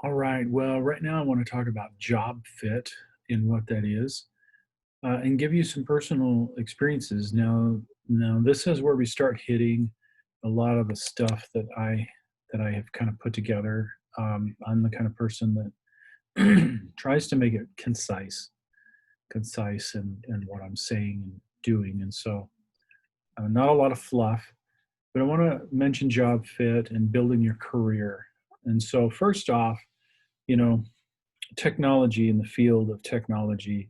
All right. Well, right now I want to talk about job fit and what that is, and give you some personal experiences. Now this is where we start hitting a lot of the stuff that I have kind of put together. I'm the kind of person that tries to make it concise in what I'm saying and doing, and so not a lot of fluff. But I want to mention job fit and building your career. And so first off, you know, technology in the field of technology.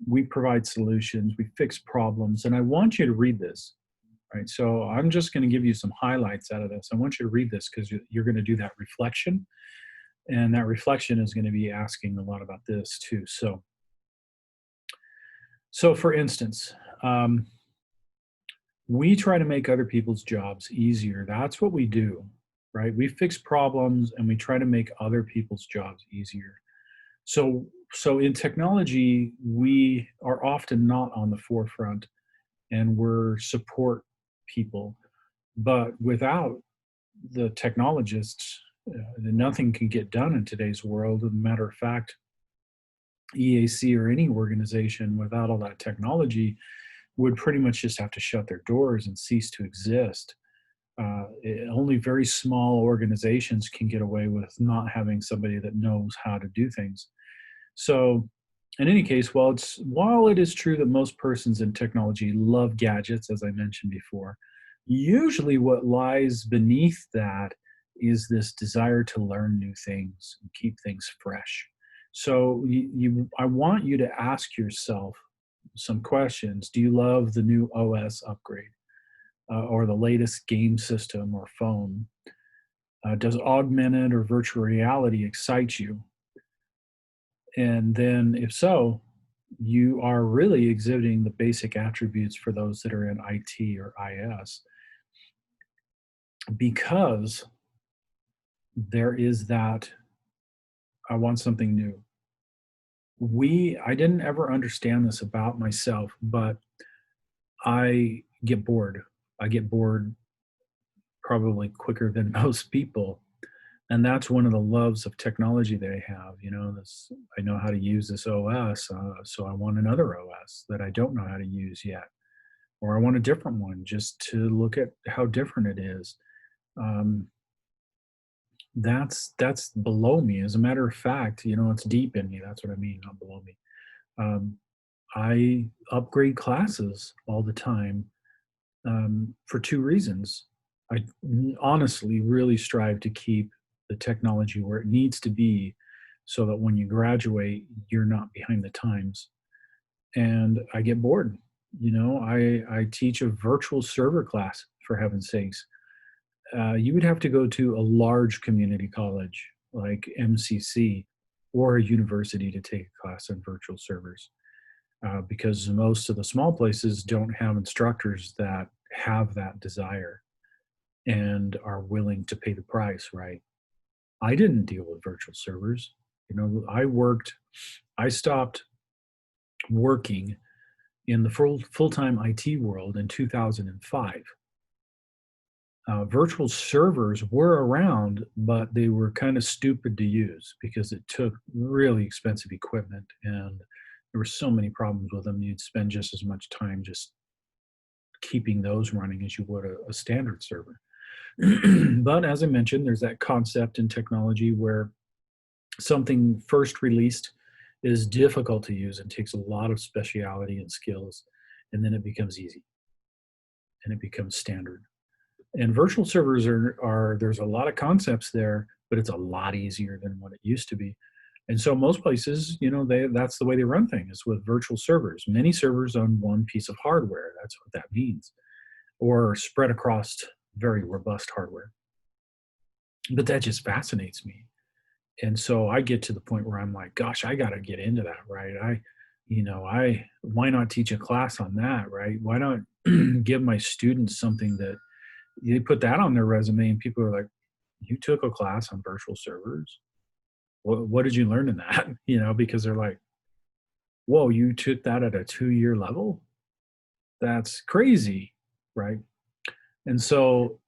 We provide solutions, we fix problems, and I want you to read this. Right. So I'm just going to give you some highlights out of this. I want you to read this because you're going to do that reflection, and that reflection is going to be asking a lot about this too. So for instance, we try to make other people's jobs easier. That's what we do, right? We fix problems and we try to make other people's jobs easier. So in technology, we are often not on the forefront and we're support people. But without the technologists, nothing can get done in today's world. As a matter of fact, EAC or any organization without all that technology would pretty much just have to shut their doors and cease to exist. Only very small organizations can get away with not having somebody that knows how to do things. So, in any case, while it is true that most persons in technology love gadgets, as I mentioned before, usually what lies beneath that is this desire to learn new things and keep things fresh. So, I want you to ask yourself some questions. Do you love the new OS upgrade or the latest game system or phone? Does augmented or virtual reality excite you? And then, if so, you are really exhibiting the basic attributes for those that are in IT or IS because there is that I want something new. I didn't ever understand this about myself, but I get bored. I get bored probably quicker than most people. And that's one of the loves of technology that I have. This, I know how to use this OS, so I want another OS that I don't know how to use yet, or I want a different one just to look at how different it is. Um, that's below me. As a matter of fact, it's deep in me. That's what I mean, not below me. Um, I upgrade classes all the time for two reasons. I honestly really strive to keep the technology where it needs to be so that when you graduate, you're not behind the times. And I get bored. I teach a virtual server class, for heaven's sakes. You would have to go to a large community college like MCC or a university to take a class on virtual servers because most of the small places don't have instructors that have that desire and are willing to pay the price, right? I didn't deal with virtual servers. I stopped working in the full-time IT world in 2005. Virtual servers were around, but they were kind of stupid to use because it took really expensive equipment and there were so many problems with them. You'd spend just as much time just keeping those running as you would a standard server. But as I mentioned, there's that concept in technology where something first released is difficult to use and takes a lot of speciality and skills, and then it becomes easy and it becomes standard. And virtual servers are there's a lot of concepts there, but it's a lot easier than what it used to be. And so most places, that's the way they run things with virtual servers. Many servers on one piece of hardware. That's what that means, or spread across very robust hardware. But that just fascinates me. And so I get to the point where I'm like, gosh, I got to get into that, right? Why not teach a class on that, right? Why not give my students something that they put that on their resume and people are like, you took a class on virtual servers? What did you learn in that? Because they're like, whoa, you took that at a 2-year level? That's crazy, right? And so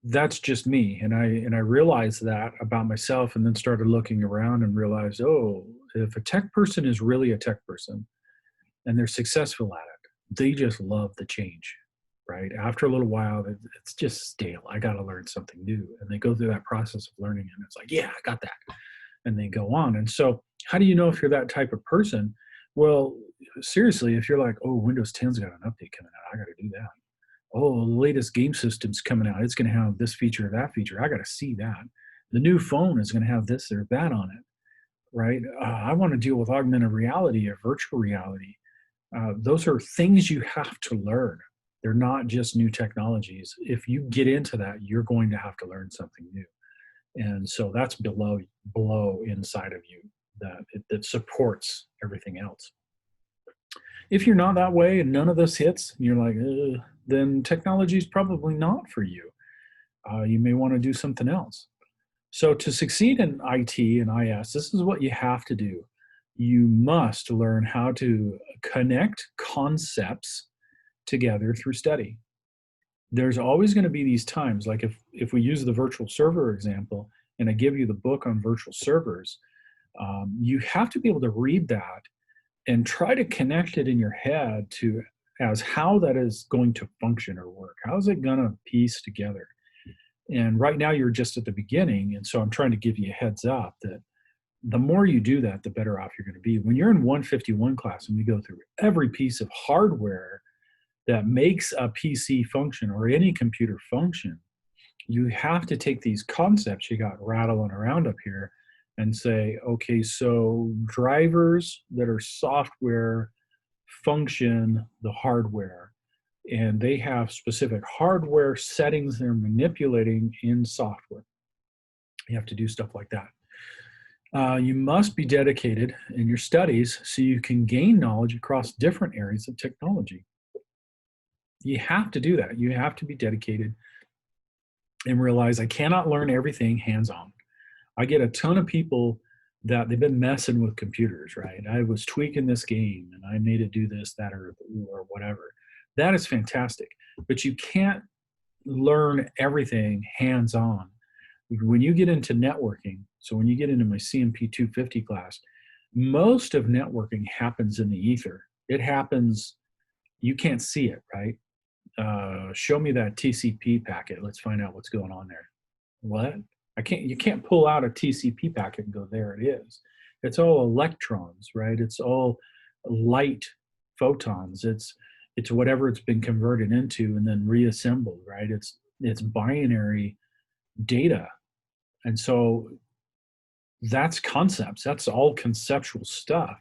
that's just me. And I realized that about myself, and then started looking around and realized, oh, if a tech person is really a tech person and they're successful at it, they just love the change, right? After a little while, it's just stale. I got to learn something new. And they go through that process of learning, and it's like, yeah, I got that. And they go on. And so, how do you know if you're that type of person? Well, seriously, if you're like, oh, Windows 10's got an update coming out, I got to do that. Oh, the latest game system's coming out. It's going to have this feature or that feature. I got to see that. The new phone is going to have this or that on it, right? I want to deal with augmented reality or virtual reality. Those are things you have to learn. They're not just new technologies. If you get into that, you're going to have to learn something new. And so that's below inside of you that supports everything else. If you're not that way and none of this hits, and you're like, then technology is probably not for you. You may want to do something else. So to succeed in IT and IS, this is what you have to do. You must learn how to connect concepts together through study. There's always going to be these times, like if we use the virtual server example, and I give you the book on virtual servers, you have to be able to read that and try to connect it in your head to as how that is going to function or work. How is it going to piece together? And right now you're just at the beginning, and so I'm trying to give you a heads up that the more you do that, the better off you're going to be. When you're in 151 class and we go through every piece of hardware that makes a PC function or any computer function, you have to take these concepts you got rattling around up here and say, okay, so drivers that are software function the hardware, and they have specific hardware settings they're manipulating in software. You have to do stuff like that. You must be dedicated in your studies so you can gain knowledge across different areas of technology. You have to do that. You have to be dedicated and realize I cannot learn everything hands-on. I get a ton of people that they've been messing with computers, right? I was tweaking this game and I made it do this, that, or whatever. That is fantastic. But you can't learn everything hands-on. When you get into networking, so when you get into my CMP 250 class, most of networking happens in the ether. It happens, you can't see it, right? Show me that TCP packet. Let's find out what's going on there. What? You can't pull out a TCP packet and go, there it is. It's all electrons, right? It's all light photons. It's whatever it's been converted into and then reassembled, right? It's binary data. And so that's concepts. That's all conceptual stuff.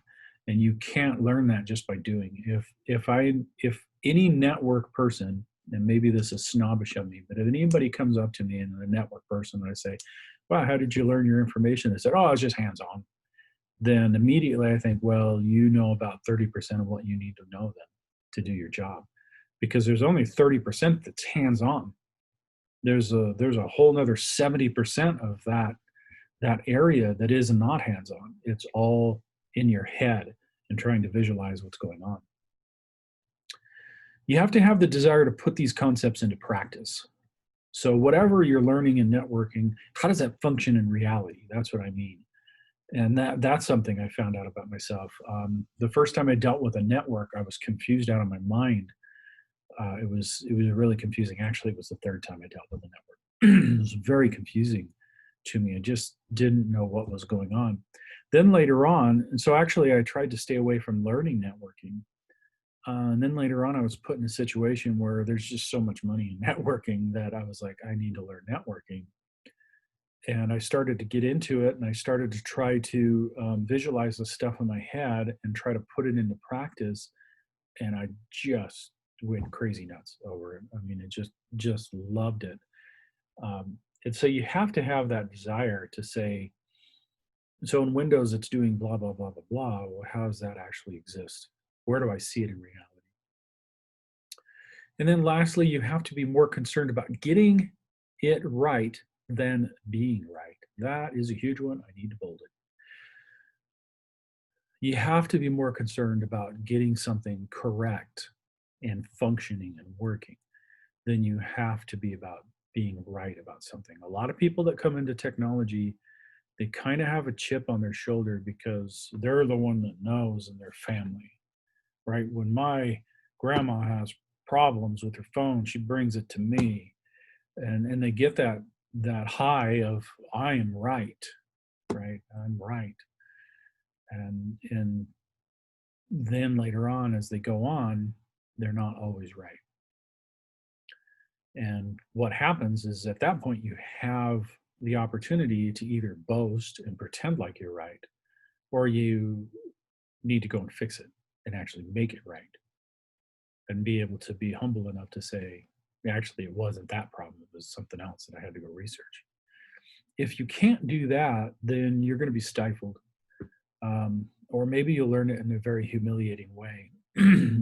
And you can't learn that just by doing. If any network person, and maybe this is snobbish of me, but if anybody comes up to me and a network person and I say, wow, how did you learn your information? They said, oh, I was just hands-on. Then immediately I think, well, you know about 30% of what you need to know then to do your job, because there's only 30% that's hands-on. There's a whole nother 70% of that area that is not hands-on. It's all in your head and trying to visualize what's going on. You have to have the desire to put these concepts into practice. So whatever you're learning in networking, how does that function in reality? That's what I mean. And that's something I found out about myself. The first time I dealt with a network, I was confused out of my mind. It was really confusing. Actually, it was the third time I dealt with a network. It was very confusing to me. I just didn't know what was going on. Then later on, and so actually I tried to stay away from learning networking. And then later on, I was put in a situation where there's just so much money in networking that I was like, I need to learn networking. And I started to get into it, and I started to try to visualize the stuff in my head and try to put it into practice. And I just went crazy nuts over it. I mean, it just loved it. And so you have to have that desire to say, so in Windows, it's doing blah, blah, blah, blah, blah. Well, how does that actually exist? Where do I see it in reality? And then lastly, you have to be more concerned about getting it right than being right. That is a huge one. I need to bold it. You have to be more concerned about getting something correct and functioning and working than you have to be about being right about something. A lot of people that come into technology, they kind of have a chip on their shoulder because they're the one that knows in their family, right? When my grandma has problems with her phone, she brings it to me, and they get that high of I am right, right? I'm right. And then later on, as they go on, they're not always right. And what happens is at that point, you have the opportunity to either boast and pretend like you're right, or you need to go and fix it and actually make it right and be able to be humble enough to say, actually, it wasn't that problem. It was something else that I had to go research. If you can't do that, then you're going to be stifled. Or maybe you'll learn it in a very humiliating way.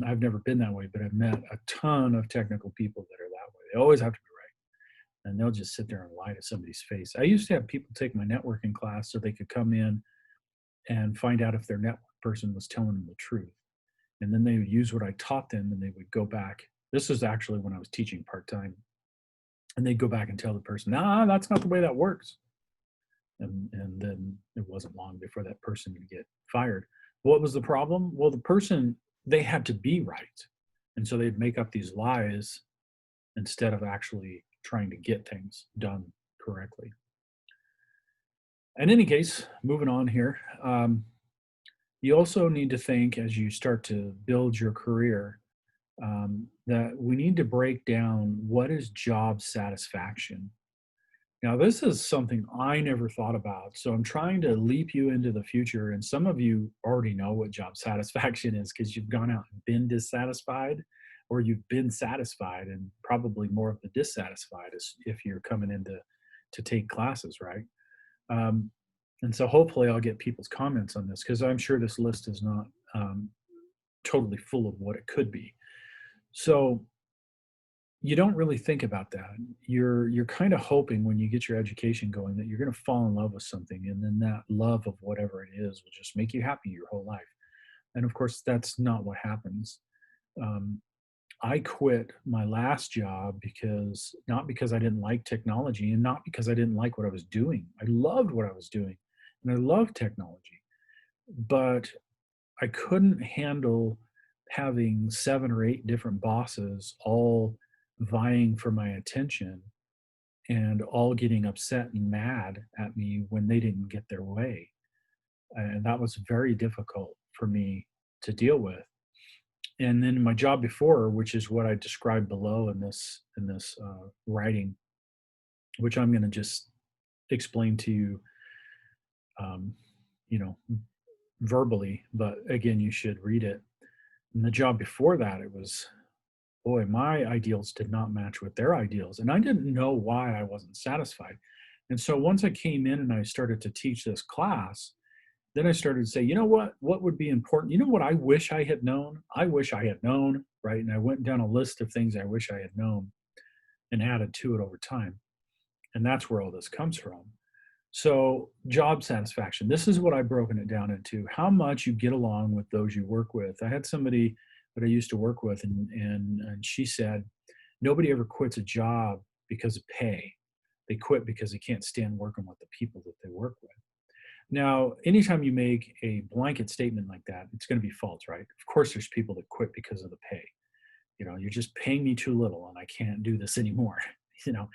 I've never been that way, but I've met a ton of technical people that are that way. They always have to be right, and they'll just sit there and lie to somebody's face. I used to have people take my networking class so they could come in and find out if their network person was telling them the truth. And then they would use what I taught them and they would go back. This is actually when I was teaching part time. And they'd go back and tell the person, nah, that's not the way that works. And then it wasn't long before that person would get fired. What was the problem? Well, the person, they had to be right. And so they'd make up these lies instead of actually trying to get things done correctly. In any case, moving on here, you also need to think as you start to build your career that we need to break down what is job satisfaction. Now, this is something I never thought about. So I'm trying to leap you into the future. And some of you already know what job satisfaction is because you've gone out and been dissatisfied, or you've been satisfied and probably more of the dissatisfied as if you're coming in to take classes, right? Um, and so hopefully I'll get people's comments on this because I'm sure this list is not um, totally full of what it could be. So you don't really think about that. You're kind of hoping when you get your education going that you're going to fall in love with something, and then that love of whatever it is will just make you happy your whole life. And of course, that's not what happens. Um, I quit my last job because not because I didn't like technology and not because I didn't like what I was doing. I loved what I was doing, and I loved technology, but I couldn't handle having 7 or 8 different bosses all vying for my attention and all getting upset and mad at me when they didn't get their way. And that was very difficult for me to deal with. And then my job before, which is what I described below in this writing, which I'm going to just explain to you, um, you know, verbally. But again, you should read it. And the job before that, it was boy, my ideals did not match with their ideals. And I didn't know why I wasn't satisfied. And so once I came in and I started to teach this class, then I started to say, you know what would be important? You know what I wish I had known? I wish I had known, right? And I went down a list of things I wish I had known and added to it over time. And that's where all this comes from. So, job satisfaction. This is what I've broken it down into how much you get along with those you work with. I had somebody that I used to work with, and she said, nobody ever quits a job because of pay. They quit because they can't stand working with the people that they work with. Now, anytime you make a blanket statement like that, it's going to be false, right? Of course, there's people that quit because of the pay. You know, you're just paying me too little and I can't do this anymore. You know,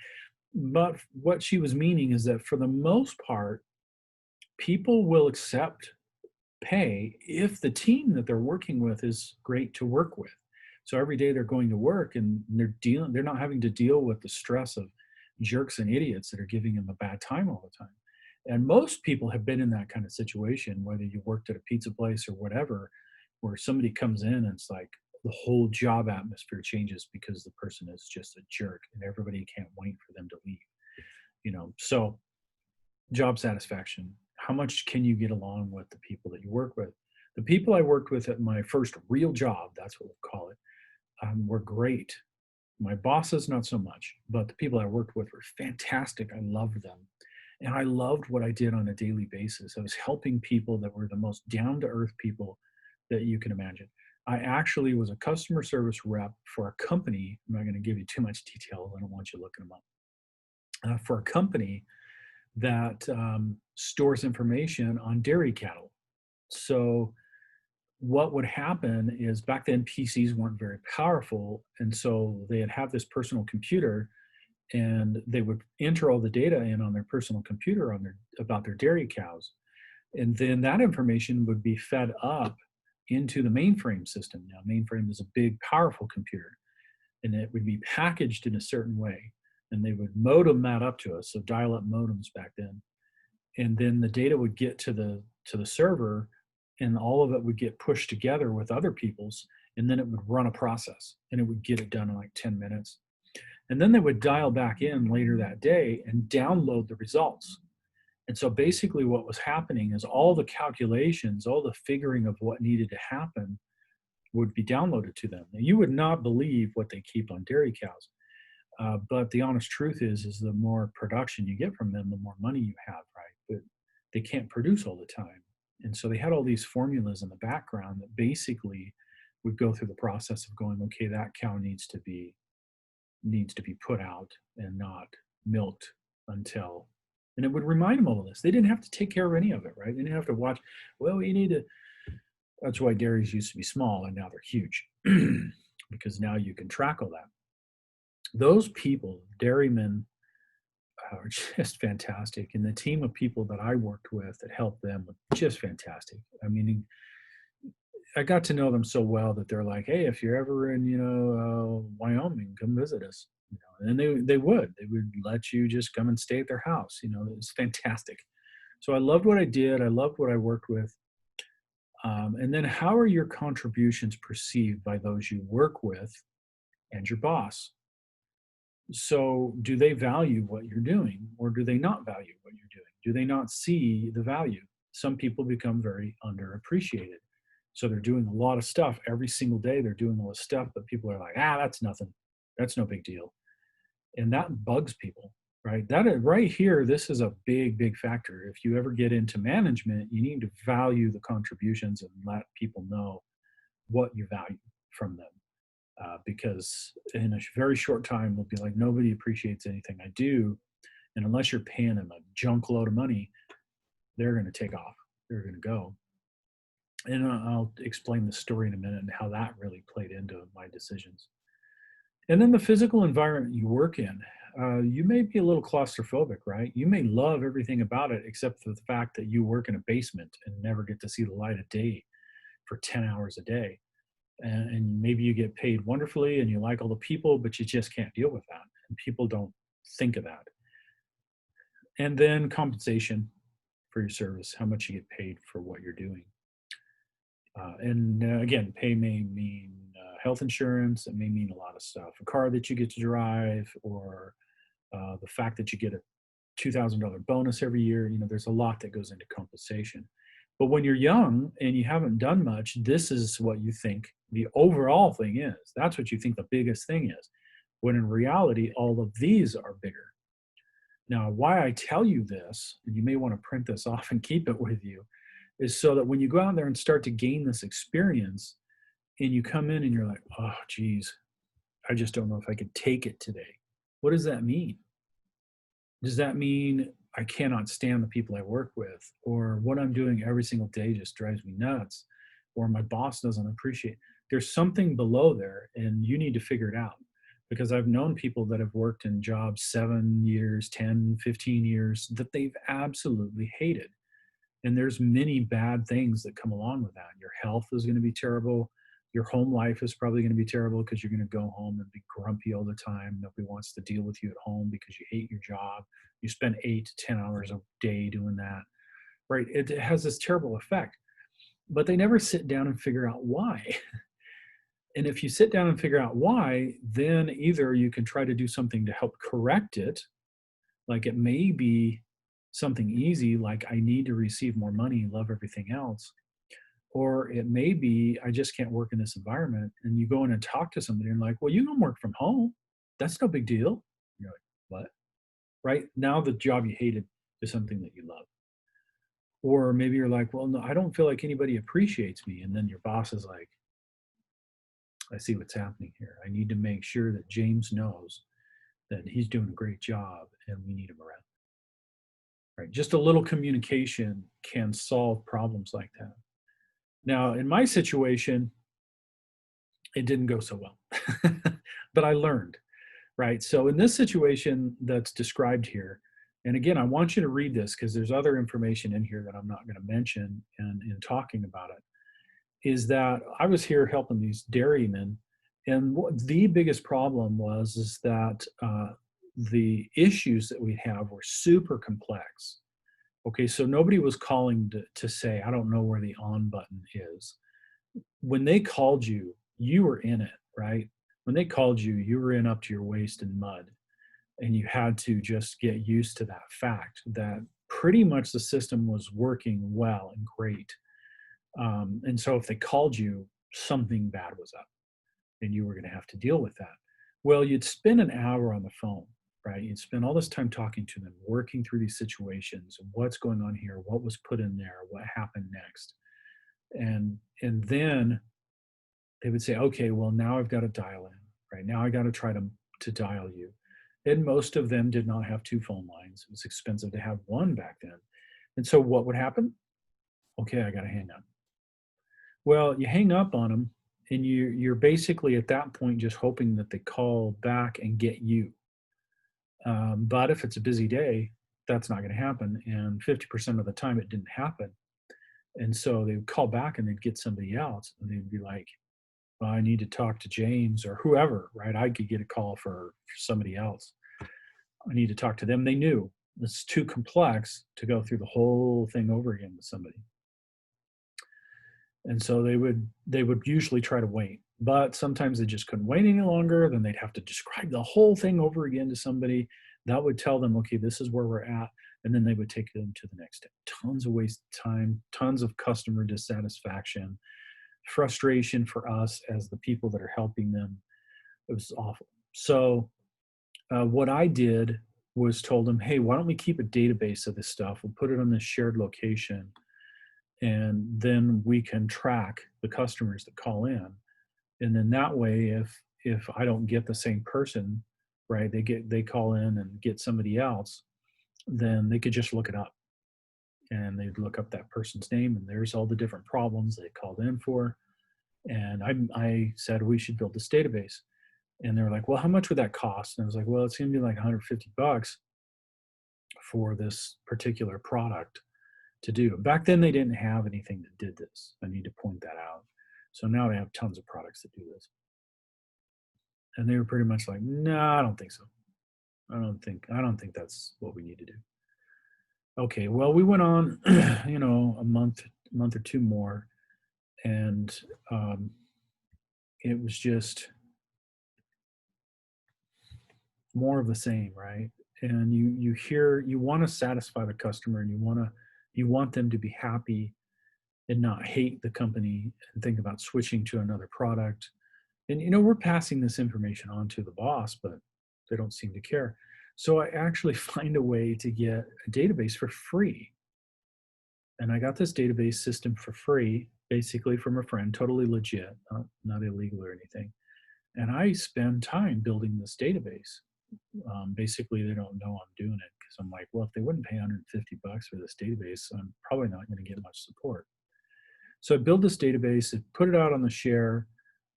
but what she was meaning is that for the most part, people will accept pay if the team that they're working with is great to work with. So every day they're going to work and they're not having to deal with the stress of jerks and idiots that are giving them a bad time all the time. And most people have been in that kind of situation, whether you worked at a pizza place or whatever, where somebody comes in and it's like the whole job atmosphere changes because the person is just a jerk and everybody can't wait for them to leave. So job satisfaction. How much can you get along with the people that you work with? The people I worked with at my first real job, that's what we'll call it, were great. My bosses, not so much, but the people I worked with were fantastic. I loved them. And I loved what I did on a daily basis. I was helping people that were the most down to earth people that you can imagine. I actually was a customer service rep for a company. I'm not going to give you too much detail. I don't want you looking them up. for a company that stores information on dairy cattle. So what would happen is back then PCs weren't very powerful, and so they'd have this personal computer, and they would enter all the data in on their personal computer on their about their dairy cows, and then that information would be fed up into the mainframe system. Now, mainframe is a big, powerful computer, and it would be packaged in a certain way, and they would modem that up to us. So dial-up modems back then, and then the data would get to the server, and all of it would get pushed together with other people's, and then it would run a process, and it would get it done in like 10 minutes. And then they would dial back in later that day and download the results. And so basically what was happening is all the calculations, all the figuring of what needed to happen would be downloaded to them. Now, you would not believe what they keep on dairy cows. But the honest truth is the more production you get from them, the more money you have, right? But they can't produce all the time. And so they had all these formulas in the background that basically would go through the process of going, okay, that cow needs to be put out and not milked until, and it would remind them all of this. They didn't have to take care of any of it, right? They didn't have to watch, well, you need to, that's why dairies used to be small and now they're huge because now you can track all that. Those people, dairymen, are just fantastic. And the team of people that I worked with that helped them were just fantastic. I mean, I got to know them so well that they're like, hey, if you're ever in, Wyoming, come visit us. And they would let you just come and stay at their house. It was fantastic. So I loved what I did. I loved what I worked with. And then how are your contributions perceived by those you work with and your boss? So do they value what you're doing, or do they not value what you're doing? Do they not see the value? Some people become very underappreciated. So they're doing a lot of stuff every single day. They're doing all this stuff, but people are like, that's nothing. That's no big deal. And that bugs people, right? That is, right here, this is a big, big factor. If you ever get into management, you need to value the contributions and let people know what you value from them. Because in a very short time, they'll be like, nobody appreciates anything I do. And unless you're paying them a junk load of money, they're going to take off. They're going to go. And I'll explain the story in a minute and how that really played into my decisions. And then the physical environment you work in, you may be a little claustrophobic, right? You may love everything about it, except for the fact that you work in a basement and never get to see the light of day for 10 hours a day. And maybe you get paid wonderfully and you like all the people, but you just can't deal with that. And people don't think of that. And then compensation for your service, how much you get paid for what you're doing. Again, pay may mean health insurance. It may mean a lot of stuff. A car that you get to drive, or the fact that you get a $2,000 bonus every year. There's a lot that goes into compensation. But when you're young and you haven't done much, this is what you think the overall thing is. That's what you think the biggest thing is. When in reality, all of these are bigger. Now, why I tell you this, and you may want to print this off and keep it with you, is so that when you go out there and start to gain this experience and you come in and you're like, oh, geez, I just don't know if I could take it today. What does that mean? Does that mean I cannot stand the people I work with, or what I'm doing every single day just drives me nuts, or my boss doesn't appreciate? There's something below there, and you need to figure it out. Because I've known people that have worked in jobs 7 years, 10, 15 years that they've absolutely hated. And there's many bad things that come along with that. Your health is going to be terrible. Your home life is probably going to be terrible because you're going to go home and be grumpy all the time. Nobody wants to deal with you at home because you hate your job. You spend 8 to 10 hours a day doing that, right? It has this terrible effect, but they never sit down and figure out why. And if you sit down and figure out why, then either you can try to do something to help correct it. Like it may be something easy, like I need to receive more money, love everything else. Or it may be, I just can't work in this environment. And you go in and talk to somebody and like, well, you can work from home. That's no big deal. You're like, what? Right? Now the job you hated is something that you love. Or maybe you're like, well, no, I don't feel like anybody appreciates me. And then your boss is like, I see what's happening here. I need to make sure that James knows that he's doing a great job and we need him around. Right? Just a little communication can solve problems like that. Now, in my situation, it didn't go so well, but I learned, right? So in this situation that's described here, and again, I want you to read this because there's other information in here that I'm not going to mention in talking about it, is that I was here helping these dairymen, and what the biggest problem was is that the issues that we have were super complex. Okay, so nobody was calling to say, I don't know where the on button is. When they called you, you were in it, right? When they called you, you were in up to your waist in mud, and you had to just get used to that fact that pretty much the system was working well and great. And so if they called you, something bad was up and you were going to have to deal with that. Well, you'd spend an hour on the phone, right? You'd spend all this time talking to them, working through these situations, what's going on here, what was put in there, what happened next. And then they would say, okay, well, now I've got to dial in, right? Now I got to try to dial you. And most of them did not have two phone lines. It was expensive to have one back then. And so what would happen? Okay, I got to hang up. Well, you hang up on them, and you're basically at that point just hoping that they call back and get you. But if it's a busy day, that's not going to happen. And 50% of the time, it didn't happen. And so they would call back and they'd get somebody else, and they'd be like, well, I need to talk to James or whoever, right? I could get a call for somebody else. I need to talk to them. They knew it's too complex to go through the whole thing over again with somebody. And so they would usually try to wait, but sometimes they just couldn't wait any longer. Then they'd have to describe the whole thing over again to somebody that would tell them, okay, this is where we're at. And then they would take them to the next step. Tons of wasted time, tons of customer dissatisfaction, frustration for us as the people that are helping them. It was awful. So what I did was told them, hey, why don't we keep a database of this stuff? We'll put it on this shared location, and then we can track the customers that call in. And then that way, if I don't get the same person, right, they call in and get somebody else, then they could just look it up, and they'd look up that person's name, and there's all the different problems they called in for. And I said we should build this database. And they were like, well, how much would that cost? And I was like, well, it's going to be like $150 for this particular product to do. Back then, they didn't have anything that did this. I need to point that out. So now they have tons of products that do this. And they were pretty much like, no, I don't think so. I don't think that's what we need to do. Okay, well, we went on, a month or two more, and it was just more of the same, right? And you want to satisfy the customer, and you want them to be happy and not hate the company and think about switching to another product. And we're passing this information on to the boss, but they don't seem to care. So I actually find a way to get a database for free. And I got this database system for free, basically from a friend, totally legit, not illegal or anything. And I spend time building this database. Basically, they don't know I'm doing it because I'm like, well, if they wouldn't pay $150 for this database, I'm probably not going to get much support. So I build this database, I put it out on the share.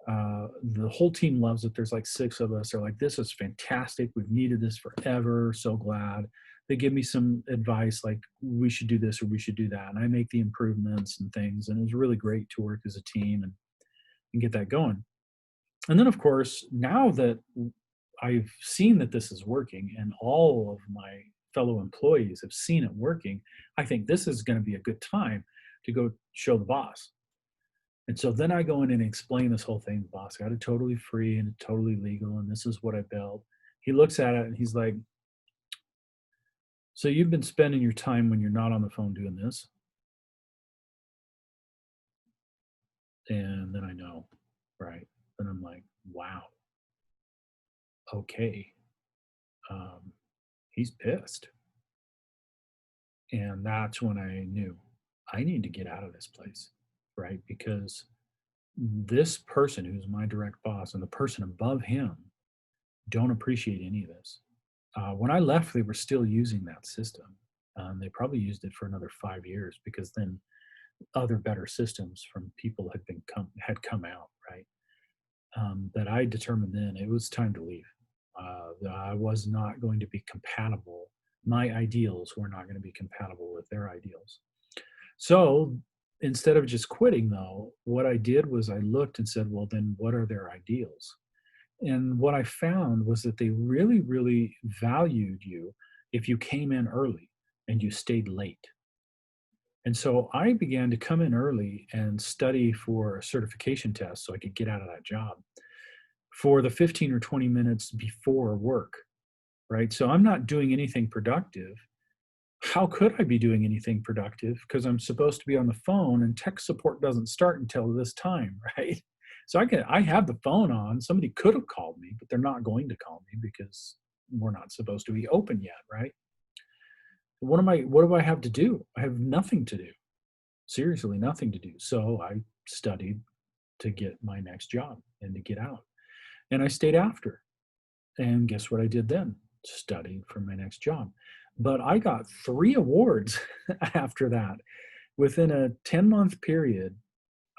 The whole team loves it. There's like 6 of us. They're like, this is fantastic. We've needed this forever. So glad. They give me some advice like, we should do this or we should do that. And I make the improvements and things. And it was really great to work as a team and get that going. And then, of course, now that I've seen that this is working and all of my fellow employees have seen it working, I think this is going to be a good time to go show the boss. And so then I go in and explain this whole thing. The boss got it totally free and totally legal, and this is what I built. He looks at it and he's like, so you've been spending your time when you're not on the phone doing this? And then I know, right? And I'm like, wow, okay. Um, he's pissed. And that's when I knew I need to get out of this place, right? Because this person who's my direct boss and the person above him don't appreciate any of this. When I left, they were still using that system. They probably used it for another 5 years because then other better systems from people had come out, right? That I determined then it was time to leave. That I was not going to be compatible. My ideals were not going to be compatible with their ideals. So instead of just quitting, though, what I did was I looked and said, well, then what are their ideals? And what I found was that they really, really valued you if you came in early and you stayed late. And so I began to come in early and study for a certification test so I could get out of that job for the 15 or 20 minutes before work, right? So I'm not doing anything productive. How could I be doing anything productive? Because I'm supposed to be on the phone and tech support doesn't start until this time, right? So I have the phone on. Somebody could have called me, but they're not going to call me because we're not supposed to be open yet, right? What do I have to do? I have nothing to do. Seriously, nothing to do. So I studied to get my next job and to get out. And I stayed after. And guess what I did then? Studied for my next job. But I got 3 awards after that. Within a 10-month period,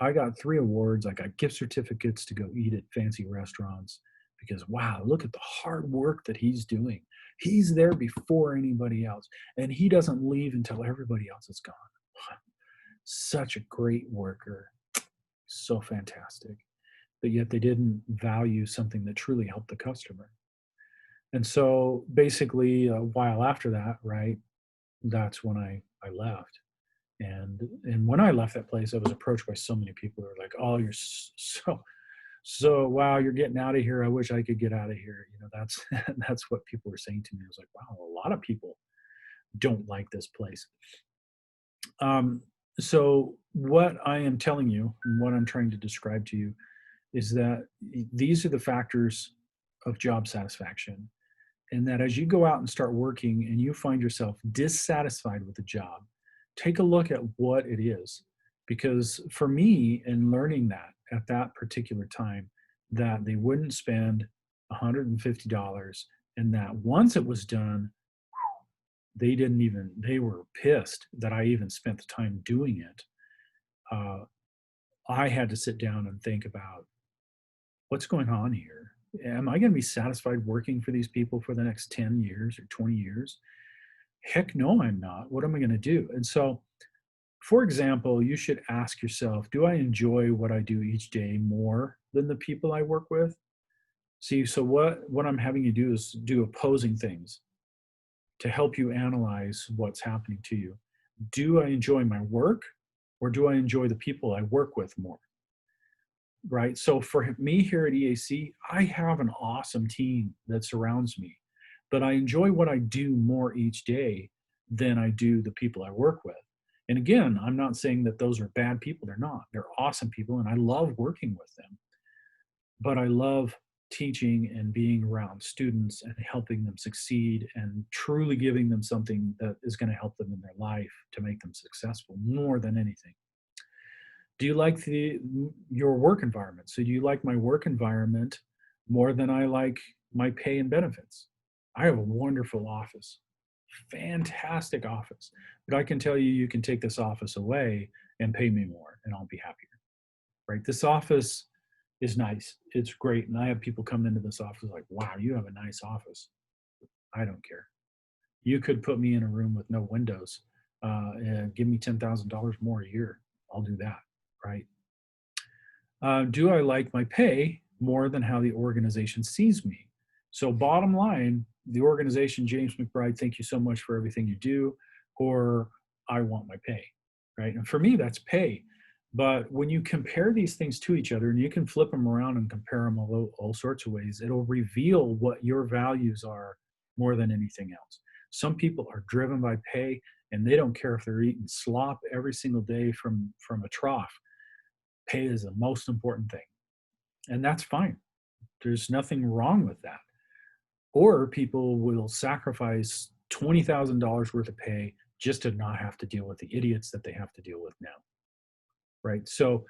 I got 3 awards. I got gift certificates to go eat at fancy restaurants because, wow, look at the hard work that he's doing. He's there before anybody else, and he doesn't leave until everybody else is gone. Such a great worker. So fantastic. But yet they didn't value something that truly helped the customer. And so basically, a while after that, right, that's when I left. And when I left that place, I was approached by so many people who were like, "Oh, you're so wow, you're getting out of here. I wish I could get out of here." You know, that's that's what people were saying to me. I was like, "Wow, a lot of people don't like this place." Um, so what I am telling you, and what I'm trying to describe to you, is that these are the factors of job satisfaction, and that as you go out and start working and you find yourself dissatisfied with the job, take a look at what it is. Because for me, in learning that at that particular time, that they wouldn't spend $150, and that once it was done, they were pissed that I even spent the time doing it. Uh, I had to sit down and think about what's going on here. Am I going to be satisfied working for these people for the next 10 years or 20 years? Heck no, I'm not. What am I going to do? And so, for example, you should ask yourself, do I enjoy what I do each day more than the people I work with? See, so what I'm having you do is do opposing things to help you analyze what's happening to you. Do I enjoy my work or do I enjoy the people I work with more? Right? So for me here at EAC, I have an awesome team that surrounds me, but I enjoy what I do more each day than I do the people I work with. And again, I'm not saying that those are bad people. They're not. They're awesome people, and I love working with them. But I love teaching and being around students and helping them succeed and truly giving them something that is going to help them in their life to make them successful more than anything. Do you like your work environment? So do you like my work environment more than I like my pay and benefits? I have a wonderful office, fantastic office. But I can tell you, you can take this office away and pay me more, and I'll be happier. Right? This office is nice. It's great, and I have people come into this office like, "Wow, you have a nice office." I don't care. You could put me in a room with no windows and give me $10,000 more a year. I'll do that. Right? Do I like my pay more than how the organization sees me? So, bottom line, the organization, James McBride, thank you so much for everything you do, or I want my pay, right? And for me, that's pay. But when you compare these things to each other, and you can flip them around and compare them all sorts of ways, it'll reveal what your values are more than anything else. Some people are driven by pay, and they don't care if they're eating slop every single day from a trough. Pay is the most important thing, and that's fine. There's nothing wrong with that. Or people will sacrifice $20,000 worth of pay just to not have to deal with the idiots that they have to deal with now, right? So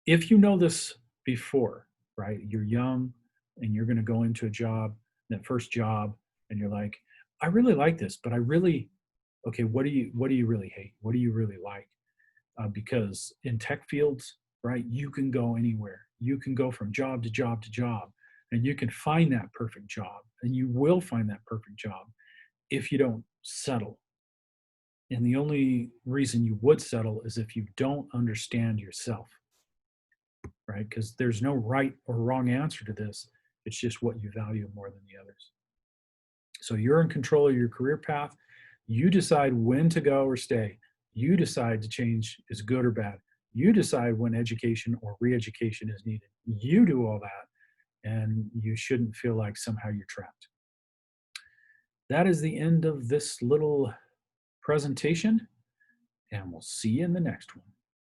if you know this before, right, you're young and you're going to go into a job, that first job, and you're like, I really like this, but I really, okay, what do you really hate? What do you really like? Because in tech fields, right, you can go anywhere. You can go from job to job to job, and you can find that perfect job, and you will find that perfect job if you don't settle. And the only reason you would settle is if you don't understand yourself, right? Because there's no right or wrong answer to this. It's just what you value more than the others. So you're in control of your career path. You decide when to go or stay. You decide to change is good or bad. You decide when education or re-education is needed. You do all that, and you shouldn't feel like somehow you're trapped. That is the end of this little presentation, and we'll see you in the next one.